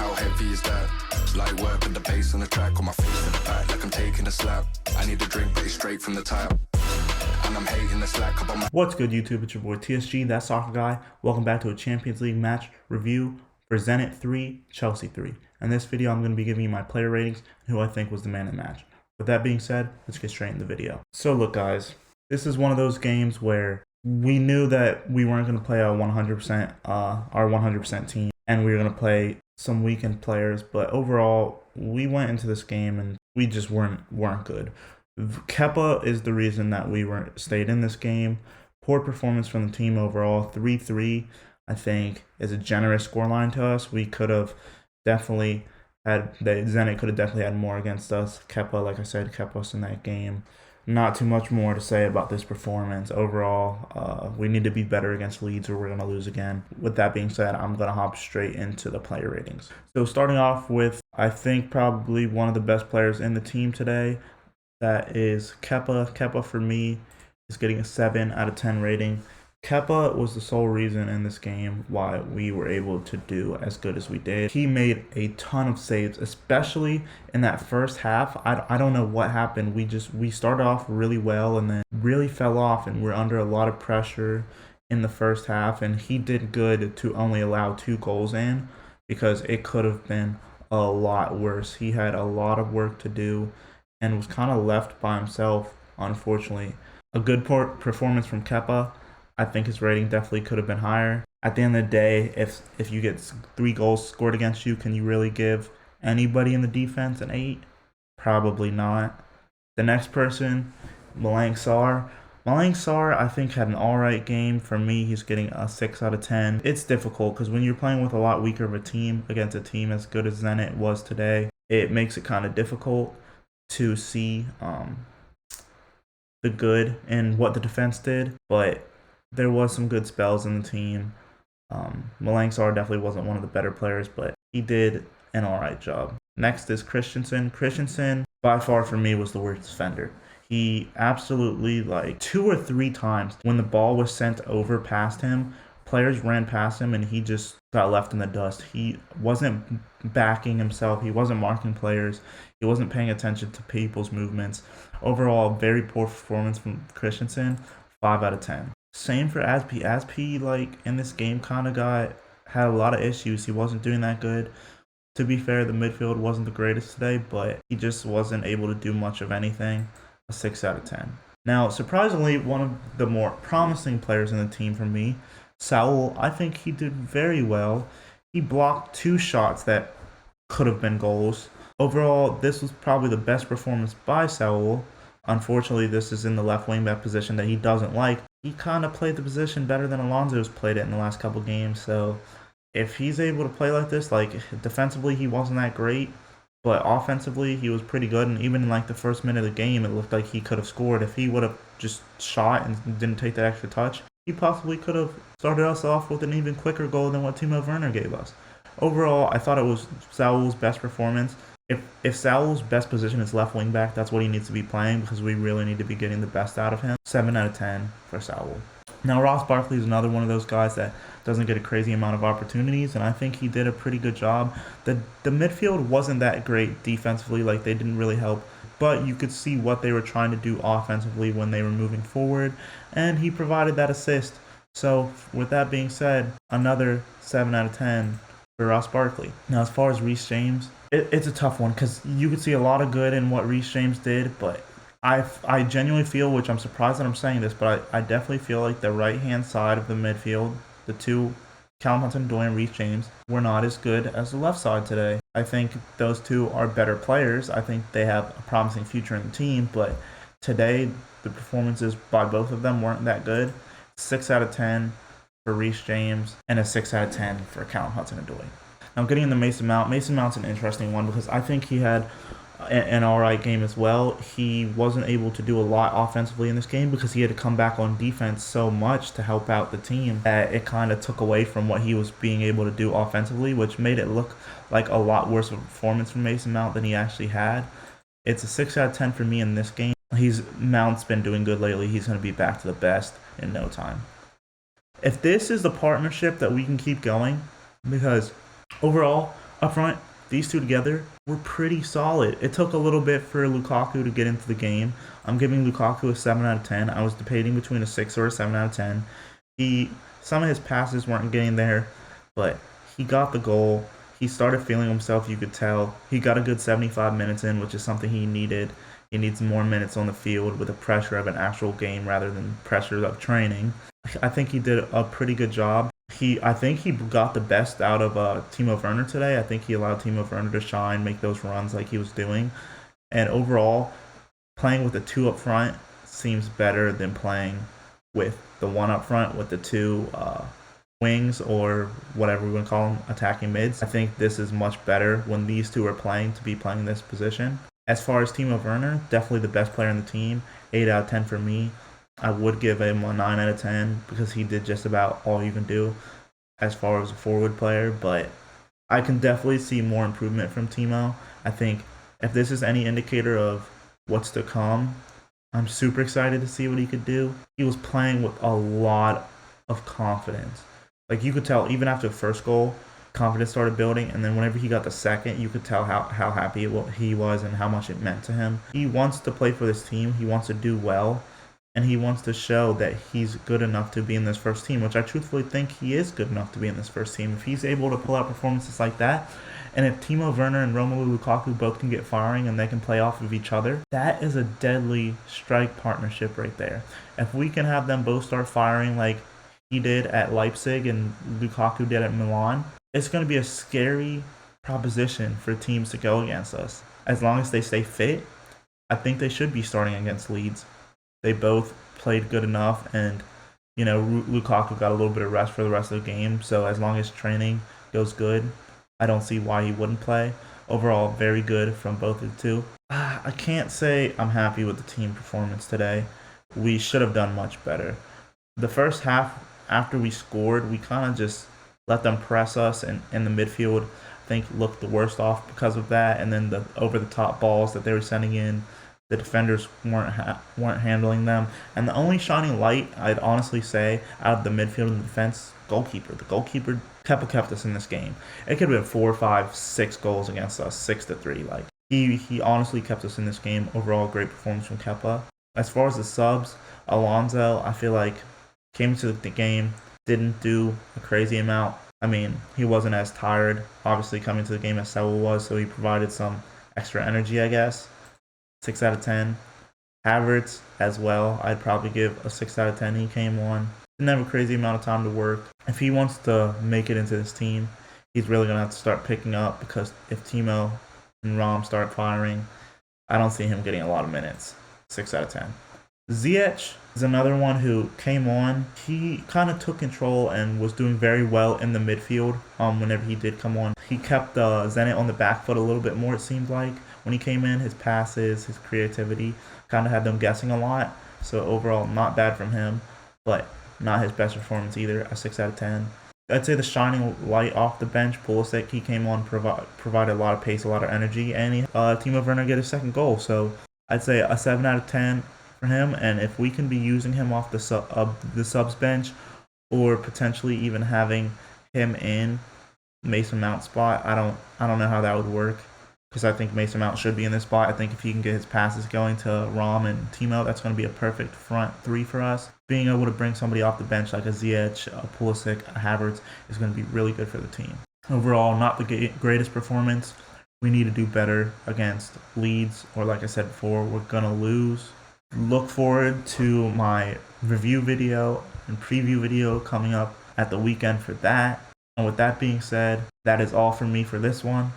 How heavy is that? Light work with the bass on the track, on my face to the back like I'm taking a slap. I need a drink, but it's straight from the tap. And I'm hating the slack up on my... What's good, YouTube? It's your boy TSG, that soccer guy. Welcome back to a Champions League match review for Zenit 3, Chelsea 3. In this video, I'm going to be giving you my player ratings and who I think was the man of the match. With that being said, let's get straight into the video. So look, guys, this is one of those games where we knew that we weren't going to play our 100% team, and we were going to play some weakened players, but overall, we went into this game and we just weren't good. Kepa is the reason that we stayed in this game. Poor performance from the team overall. 3-3, I think, is a generous scoreline to us. We could have definitely had, Zenit could have definitely had more against us. Kepa, like I said, kept us in that game. Not too much more to say about this performance. Overall, we need to be better against Leeds or we're going to lose again. With that being said, I'm going to hop straight into the player ratings. So starting off with, I think, probably one of the best players in the team today. That is Kepa. Kepa, for me, is getting a 7 out of 10 rating. Kepa was the sole reason in this game why we were able to do as good as we did. He made a ton of saves, especially in that first half. I don't know what happened. We started off really well and then really fell off, and we're under a lot of pressure in the first half, and he did good to only allow 2 goals in because it could have been a lot worse. He had a lot of work to do and was kind of left by himself, unfortunately. A good performance from Kepa. I think his rating definitely could have been higher. At the end of the day, if you get 3 goals scored against you, can you really give anybody in the defense an 8? Probably not. The next person, Malang Sarr. Malang Sarr, I think, had an alright game. For me, he's getting a 6 out of 10. It's difficult because when you're playing with a lot weaker of a team against a team as good as Zenit was today, it makes it kind of difficult to see the good in what the defense did, but there was some good spells in the team. Malang Sarr definitely wasn't one of the better players, but he did an alright job. Next is Christensen. Christensen, by far for me, was the worst defender. He absolutely, like, 2 or 3 times when the ball was sent over past him, players ran past him and he just got left in the dust. He wasn't backing himself. He wasn't marking players. He wasn't paying attention to people's movements. Overall, very poor performance from Christensen. 5 out of 10. Same for Aspi. Aspi, like, in this game, kind of had a lot of issues. He wasn't doing that good. To be fair, the midfield wasn't the greatest today, but he just wasn't able to do much of anything. A 6 out of 10. Now, surprisingly, one of the more promising players in the team for me, Saul, I think he did very well. He blocked 2 shots that could have been goals. Overall, this was probably the best performance by Saul. Unfortunately, this is in the left wing back position that he doesn't like. He kind of played the position better than Alonso's played it in the last couple games. So if he's able to play like this, like, defensively he wasn't that great, but offensively he was pretty good. And even in like the first minute of the game, it looked like he could have scored. If he would have just shot and didn't take that extra touch, he possibly could have started us off with an even quicker goal than what Timo Werner gave us. Overall, I thought it was Saul's best performance. If Saul's best position is left wing back, that's what he needs to be playing because we really need to be getting the best out of him. 7 out of 10 for Saul. Now, Ross Barkley is another one of those guys that doesn't get a crazy amount of opportunities, and I think he did a pretty good job. The midfield wasn't that great defensively, like, they didn't really help, but you could see what they were trying to do offensively when they were moving forward, and he provided that assist. So, with that being said, another 7 out of 10 for Ross Barkley. Now, as far as Reece James, it's a tough one because you could see a lot of good in what Reece James did, but I genuinely feel, which I'm surprised that I'm saying this, but I definitely feel like the right-hand side of the midfield, the 2, Callum Hudson-Odoi and Reece James, were not as good as the left side today. I think those 2 are better players. I think they have a promising future in the team, but today the performances by both of them weren't that good. 6 out of 10 for Reece James and a 6 out of 10 for Callum Hudson-Odoi. Now, getting into Mason Mount. Mason Mount's an interesting one because I think he had an alright game as well. He wasn't able to do a lot offensively in this game because he had to come back on defense so much to help out the team that it kind of took away from what he was being able to do offensively, which made it look like a lot worse of a performance from Mason Mount than he actually had. It's a 6 out of 10 for me in this game. Mount's been doing good lately. He's going to be back to the best in no time. If this is the partnership that we can keep going, because overall, Up front, these two together were pretty solid. It took a little bit for Lukaku to get into the game. I'm giving Lukaku a 7 out of 10. I was debating between a 6 or a 7 out of 10. Some of his passes weren't getting there, but he got the goal. He started feeling himself, you could tell. He got a good 75 minutes in, which is something he needed. He needs more minutes on the field with the pressure of an actual game rather than pressure of training. I think he did a pretty good job. I think he got the best out of Timo Werner today. I think he allowed Timo Werner to shine, make those runs like he was doing. And overall, playing with the two up front seems better than playing with the one up front with the two wings, or whatever we want to call them, attacking mids. I think this is much better when these two are playing, to be playing this position. As far as Timo Werner, definitely the best player on the team. 8 out of 10 for me. I would give him a 9 out of 10 because he did just about all you can do as far as a forward player, but I can definitely see more improvement from Timo. I think if this is any indicator of what's to come, I'm super excited to see what he could do. He was playing with a lot of confidence. Like, you could tell even after the first goal, confidence started building, and then whenever he got the second, you could tell how happy he was and how much it meant to him. He wants to play for this team. He wants to do well, and he wants to show that he's good enough to be in this first team, which I truthfully think he is good enough to be in this first team. If he's able to pull out performances like that, and if Timo Werner and Romelu Lukaku both can get firing and they can play off of each other, that is a deadly strike partnership right there. If we can have them both start firing like he did at Leipzig and Lukaku did at Milan, it's going to be a scary proposition for teams to go against us. As long as they stay fit, I think they should be starting against Leeds. They both played good enough, and Lukaku got a little bit of rest for the rest of the game. So as long as training goes good, I don't see why he wouldn't play. Overall, very good from both of the two. I can't say I'm happy with the team performance today. We should have done much better. The first half, after we scored, we kind of just let them press us, and in the midfield, I think, looked the worst off because of that. And then the over-the-top balls that they were sending in, the defenders weren't handling them. And the only shining light, I'd honestly say, out of the midfield and the defense, goalkeeper. The goalkeeper, Kepa, kept us in this game. It could have been 4, 5, 6 goals against us, 6-3. Like, he honestly kept us in this game. Overall, great performance from Kepa. As far as the subs, Alonso, I feel like, came to the game, didn't do a crazy amount. I mean, he wasn't as tired, obviously, coming to the game as Saul was, so he provided some extra energy, I guess. 6 out of 10. Havertz as well, I'd probably give a 6 out of 10. He came on. Didn't have a crazy amount of time to work. If he wants to make it into this team, he's really going to have to start picking up, because if Timo and Rom start firing, I don't see him getting a lot of minutes. 6 out of 10. Ziyech is another one who came on. He kind of took control and was doing very well in the midfield whenever he did come on. He kept Zenit on the back foot a little bit more, it seemed like. When he came in, his passes, his creativity kind of had them guessing a lot. So overall, not bad from him, but not his best performance either, a 6 out of 10. I'd say the shining light off the bench, Pulisic, he came on, provided a lot of pace, a lot of energy, and Timo Werner get his second goal. So I'd say a 7 out of 10 for him, and if we can be using him off the subs bench, or potentially even having him in Mason Mount's spot, I don't know how that would work, because I think Mason Mount should be in this spot. I think if he can get his passes going to Rom and Timo, that's going to be a perfect front three for us. Being able to bring somebody off the bench like a Ziyech, a Pulisic, a Havertz is going to be really good for the team. Overall, not the greatest performance. We need to do better against Leeds, or like I said before, we're going to lose. Look forward to my review video and preview video coming up at the weekend for that. And with that being said, that is all from me for this one.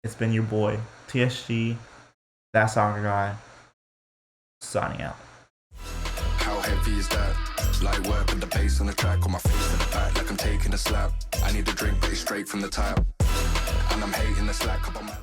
It's been your boy, TSG, That Soccer Guy, signing out. How heavy is that? Light work with the bass on the track, on my face to the back like I'm taking a slap. I need a drink, but it's straight from the tap. And I'm hating the slack up on my